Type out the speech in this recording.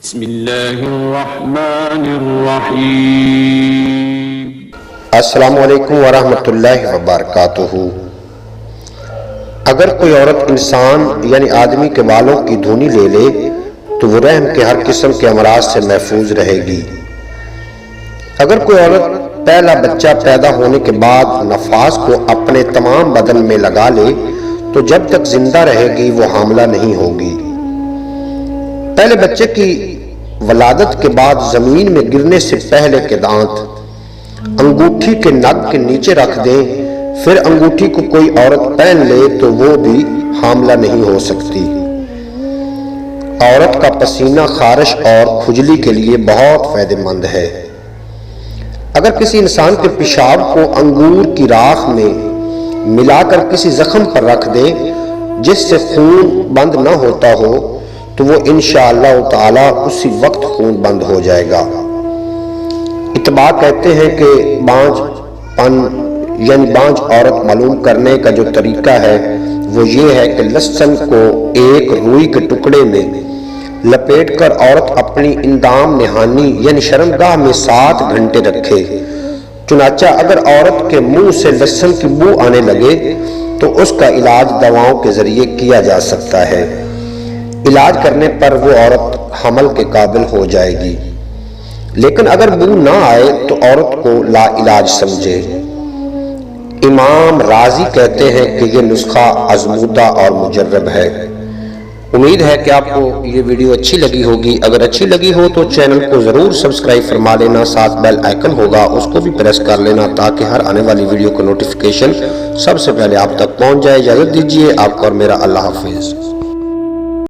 بسم اللہ الرحمن الرحیم۔ السلام علیکم ورحمۃ اللہ وبرکاتہ۔ اگر کوئی عورت انسان یعنی آدمی کے بالوں کی دھونی لے لے تو وہ رحم کے ہر قسم کے امراض سے محفوظ رہے گی۔ اگر کوئی عورت پہلا بچہ پیدا ہونے کے بعد نفاس کو اپنے تمام بدن میں لگا لے تو جب تک زندہ رہے گی وہ حاملہ نہیں ہوگی۔ پہلے بچے کی ولادت کے بعد زمین میں گرنے سے پہلے کے دانت انگوٹھی کے نگ کے نیچے رکھ دیں، پھر انگوٹھی کو کوئی عورت پہن لے تو وہ بھی حاملہ نہیں ہو سکتی۔ عورت کا پسینہ خارش اور کھجلی کے لیے بہت فائدہ مند ہے۔ اگر کسی انسان کے پیشاب کو انگور کی راکھ میں ملا کر کسی زخم پر رکھ دے جس سے خون بند نہ ہوتا ہو تو وہ انشاءاللہ تعالی اسی وقت خون بند ہو جائے گا۔ اتباع کہتے ہیں کہ بانجھ پن یعنی بانجھ عورت معلوم کرنے کا جو طریقہ ہے وہ یہ ہے کہ لہسن کو ایک روئی کے ٹکڑے میں لپیٹ کر عورت اپنی اندام نہانی یعنی شرمگاہ میں 7 گھنٹے رکھے۔ چنانچہ اگر عورت کے منہ سے لہسن کی بو آنے لگے تو اس کا علاج دواؤں کے ذریعے کیا جا سکتا ہے۔ علاج کرنے پر وہ عورت حمل کے قابل ہو جائے گی، لیکن اگر بو نہ آئے تو عورت کو لا علاج سمجھے۔ امام راضی کہتے ہیں کہ یہ نسخہ آزمودہ اور مجرب ہے۔ امید ہے کہ آپ کو یہ ویڈیو اچھی لگی ہوگی۔ اگر اچھی لگی ہو تو چینل کو ضرور سبسکرائب فرما لینا، ساتھ بیل آئیکن ہوگا اس کو بھی پریس کر لینا تاکہ ہر آنے والی ویڈیو کا نوٹیفیکیشن سب سے پہلے آپ تک پہنچ جائے۔ اجازت دیجیے آپ کو اور میرا اللہ حافظ۔